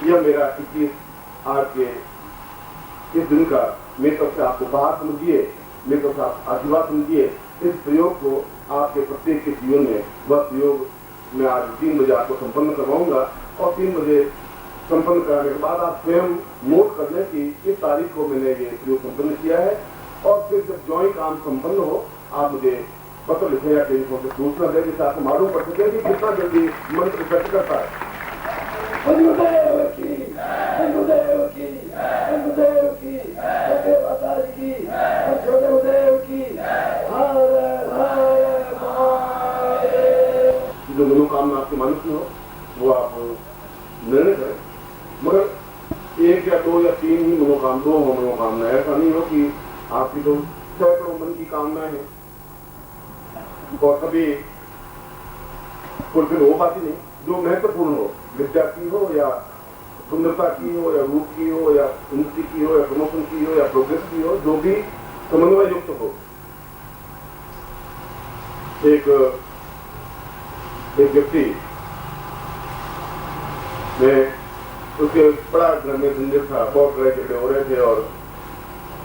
यह मेरा 21 आज के इस दिन का मेरी तरफ से आपको उपहार समझिए, मेरी तरफ से आप आशीर्वाद समझिए। इस प्रयोग को आपके प्रत्येक के जीवन में वह प्रयोग मैं आज 3 बजे आपको संपन्न करवाऊंगा और 3 बजे संपन्न कराने के बाद आप स्वयं नोट कर लें कि इस तारीख को मैंने ये प्रयोग संपन्न किया है। और फिर जब जो ही काम संपन्न हो आप मुझे पत्र लिखें या टेलीफोन से सूचना दें, जिससे आपको मालूम पड़ सके कि कितना जल्दी मंत्र इफेक्ट करता है। हिंदुदेव की, हिंदुदेव की, हिंदुदेव की, सत्यवतार की, सत्यदेव की, हर हर महादेव। जो मनोकामना आपके मन की हो वो आप निर्णय करें, मगर 1 या 2 या 3 ही मनोकामना, 2 हो मनोकामना। ऐसा नहीं हो कि आपकी तो सैकड़ों मन की कामनाएं हैं और कभी फुलफिल हो पाती नहीं। जो महत्वपूर्ण हो, विद्या की हो या सुंदरता की हो या रूप की हो या उन्नति की हो या प्रमोशन की हो या प्रोग्रेस की हो, जो भी समन्वय युक्त हो। एक व्यक्ति में उसके बड़ा घर में झंझट था, बहुत बड़े झगड़े हो रहे थे और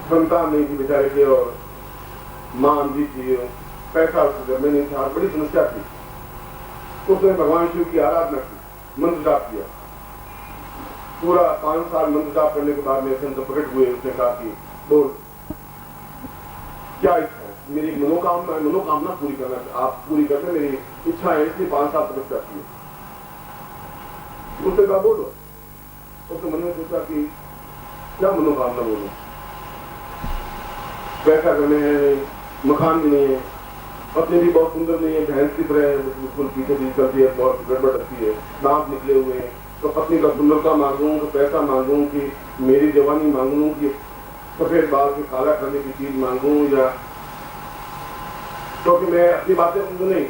संतान नहीं थी बेचारे के, और मां अंधी थी, पैसा उसके घर में नहीं था, बड़ी समस्या थी। उसने भगवान शिव की आराधना की, मंत्र जाप किया। पूरा 5 साल मंत्र जाप करने के बाद मेरे अंदर प्रकट हुए। उसने कहा कि बोल क्या इच्छा है? मेरी मनोकामना पूरी करना, आप पूरी करते, मेरी इच्छा है, इसलिए 5 साल तपस्या की। उसने कहा बोलो। उसने मन में सोचा कि क्या मनोकामना बोलो, पैसा करने हैं, मकान भी नहीं है, पत्नी भी बहुत सुंदर नहीं है, भैंस की तरह बिल्कुल पीछे भी चलती है, बहुत गड़बड़ लगती है, दांत निकले हुए हैं। तो पत्नी का सुंदरता मांगूं, तो पैसा मांगूं, कि मेरी जवानी मांगूं, कि सफेद बाल से काला करने की चीज मांगूं, या क्योंकि मैं अपनी बातें नहीं,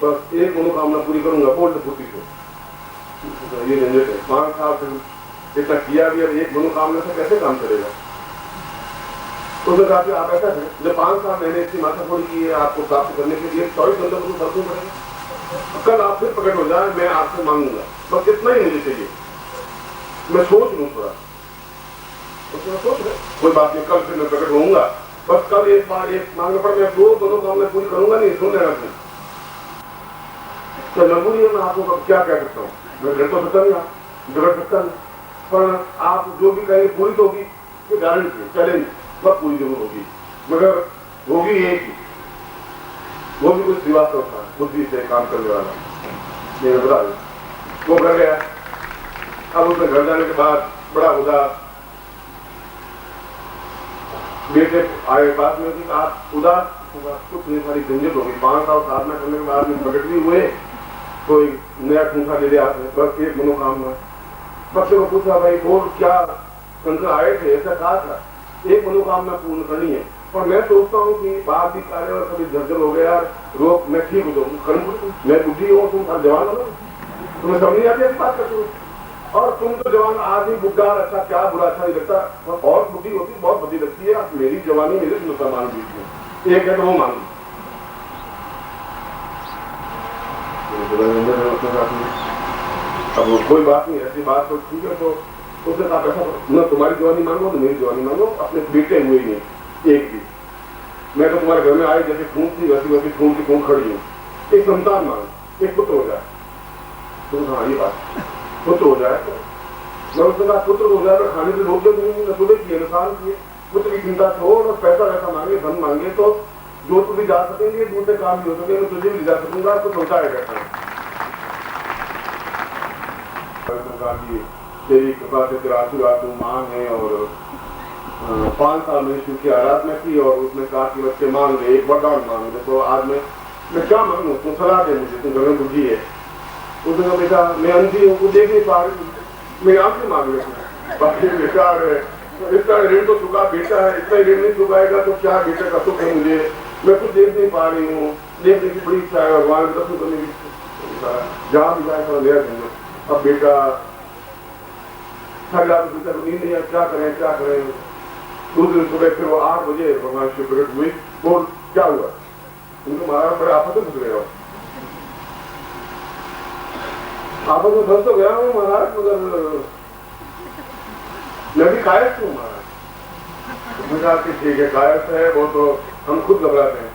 बस एक मनोकामना पूरी करूंगा, बोल फूटी को। ये झंझट है, 5 साल से इतना किया भी, अब एक मनोकामना से कैसे काम करेगा? तो उसने कहा कि आप ऐसा करें, जब 5 साल मैंने इसकी माथाफोड़ी की है आपको प्राप्त करने के लिए, 24 घंटे को बरसों पड़ेगा। कल आप फिर प्रकट हो जाए, मैं आपसे मांगूंगा, बस इतना ही मुझे चाहिए, मैं सोच लूं थोड़ा। उसने सोच रहे कोई बात नहीं, कल फिर मैं प्रकट होऊंगा, बस कल एक बार एक मांगने पर मैं 2 मनोकामना पूरी करूंगा नहीं, सुन लेना तुम। तो मजबूरी है, मैं आपको क्या कह सकता हूँ, मैं डर तो सकता नहीं, बिगड़ सकता नहीं, पर आप जो भी कहेंगे पूरी तो होगी, ये गारंटी है, चैलेंज सब पूरी जरूर होगी, मगर होगी एक ही, वो भी कुछ श्रीवास्तव था, बुद्धि से काम करने वाला, मेरे बता वो घर गया। अब उसने घर जाने के बाद बड़ा उदास, बेटे आए बात में कि आप उदास कुछ नहीं, सारी झंझट होगी, 5 साल साधना करने के बाद में प्रकट भी हुए, कोई नया ठूंठा ले लिया, बस एक मनोकामना। बच्चे को पूछा भाई बोल क्या शंकर आए थे, ऐसा कहा था, एक मनोकामना पूर्ण करनी है। और मैं सोचता हूँ कि बाहर भी कार्य और कभी झरझर हो गया, रोग मैं ठीक हो जाऊँ, मैं बुद्धि हूँ, तुम जवान हो, तुम्हें समझ नहीं आती ऐसी बात करते हो, और तुम तो जवान आदमी बुढ़ा, अच्छा क्या बुरा अच्छा नहीं लगता, और बुद्धि होती बहुत बुद्धि लगती है। मेरी जवानी मेरी सुंदरता मान दीजिए, एक है तो वो मान ली। अब कोई बात नहीं, ऐसी बात तो ठीक है। तो उसने कहा ऐसा न तुम्हारी जवानी मांगो न मेरी जवानी मांगो, अपने बेटे हुए ही नहीं एक भी, मैं तो तुम्हारे घर में आई जैसे खून थी वैसी वैसी खून की खून खड़ी हूँ, एक संतान मांग, एक पुत्र हो जाए। तो हाँ ये बात, पुत्र हो जाए तो मैं उसने कहा पुत्र हो जाए तो खाने से रोक दे, न सुबह किए नुकसान किए, पुत्र की चिंता छोड़ और पैसा वैसा मांगे, धन मांगे तो जो तुम भी जा सकेंगे, दूसरे काम भी हो सके, मैं तुझे भी जा सकूंगा, तो सोचा है बैठा तेरी कृपा से तेरा आशीर्वाद तू मांग है। और 5 साल में शिव की आराधना की और उसने कहा कि बच्चे मांग ले, एक वरदान मांग ले। तो आज मैं क्या मांगू, तू सलाह दे मुझे, तू घर में बुद्धि है। उसने कहा बेटा मैं अंधी हूँ, देख नहीं पा रही, मेरी आंखें मांग ले, बाकी बेकार है, इतना ऋण तो चुका बेटा है, इतना ऋण नहीं चुकाएगा तो क्या बेटे का सुख है मुझे, मैं कुछ देख नहीं पा रही हूँ, देखने की बड़ी इच्छा है, भगवान दर्शन करने की, जहाँ भी जाए थोड़ा लिया देंगे। अब बेटा थक जाते, बेटा नींद नहीं है, क्या करें। दूसरे दिन सुबह फिर वो 8 बजे भगवान शिव प्रकट हुई। बोल क्या हुआ, उनको महाराज बड़े आपस में फंस गए हो, आपस में फंस तो गया हूँ महाराज, मगर मैं भी कायस्थ हूँ महाराज। उसने कहा कि ठीक है, कायस्थ है वो तो हम खुद घबराते हैं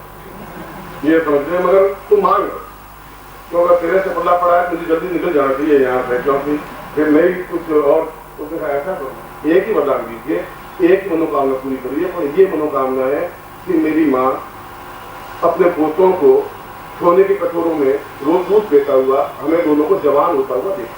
ये समझते हैं, मगर तू मांग, तो अगर तेरे से पल्ला पड़ा है मुझे जल्दी निकल जाना चाहिए यहाँ से, क्योंकि फिर नहीं कुछ और। उसने कहा ऐसा करो, एक ही वरदान दीजिए, एक ही मनोकामना पूरी करिए, और ये मनोकामना है कि मेरी माँ अपने पोतों को सोने के कटोरों में रोज दूध देता हुआ हमें दोनों को जवान होता हुआ देखे।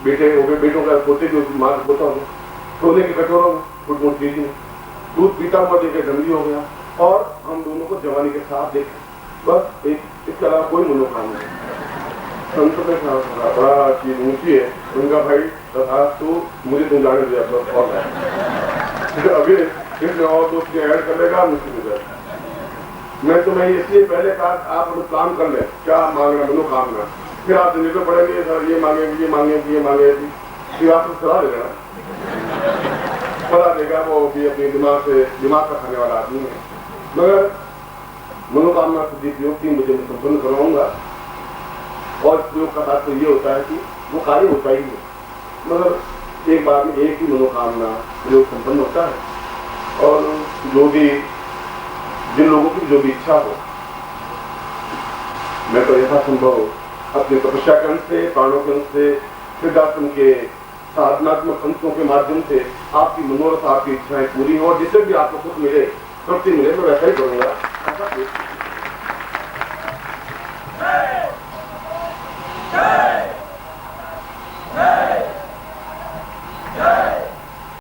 बेटे हो गए, बेटों का पोते जो माँ का पोता हो गया, सोने के कटोरों में फुट फुट चीज में दूध पीता हुआ देखे गंदी हो गया, और हम दोनों को जवानी के साथ देखे, बस एक, इसके अलावा कोई मनोकामना नहीं। संत में बड़ा चीज ऊंची है, उनका भाई तथा तो मुझे तुम जाने दिया बस, और अभी इसमें और दो चीजें ऐड कर लेगा मुश्किल हो जाएगा। मैं तुम्हें इसलिए पहले कहा आप काम कर ले, क्या मांगना मनोकामना, फिर आप जिंदगी को पढ़ेंगे सर ये मांगेंगे ये मांगेंगे ये मांगेगी, फिर आपको सलाह देगा ना, सलाह देगा वो भी अपने दिमाग का खाने वाला आदमी है। मगर मनोकामना सिद्धि प्रयोग 3 बजे मैं संपन्न करवाऊंगा, और प्रयोग का तात्पर्य ये होता है कि वो कार्य होता ही है, मगर एक बार में एक ही मनोकामना प्रयोग संपन्न होता है। और जो भी जिन लोगों की जो भी इच्छा हो, मैं तो यथासंभव अपने तपस्या के अंश से, प्राणों के अंश से, सिद्धाश्रम के साधनात्मक अंशों के माध्यम से आपकी मनोरथ, आपकी इच्छाएं पूरी हो, और जिससे भी आपको सुख मिले, तृप्ति मिले, मैं वैसा ही करूंगा। ऐसा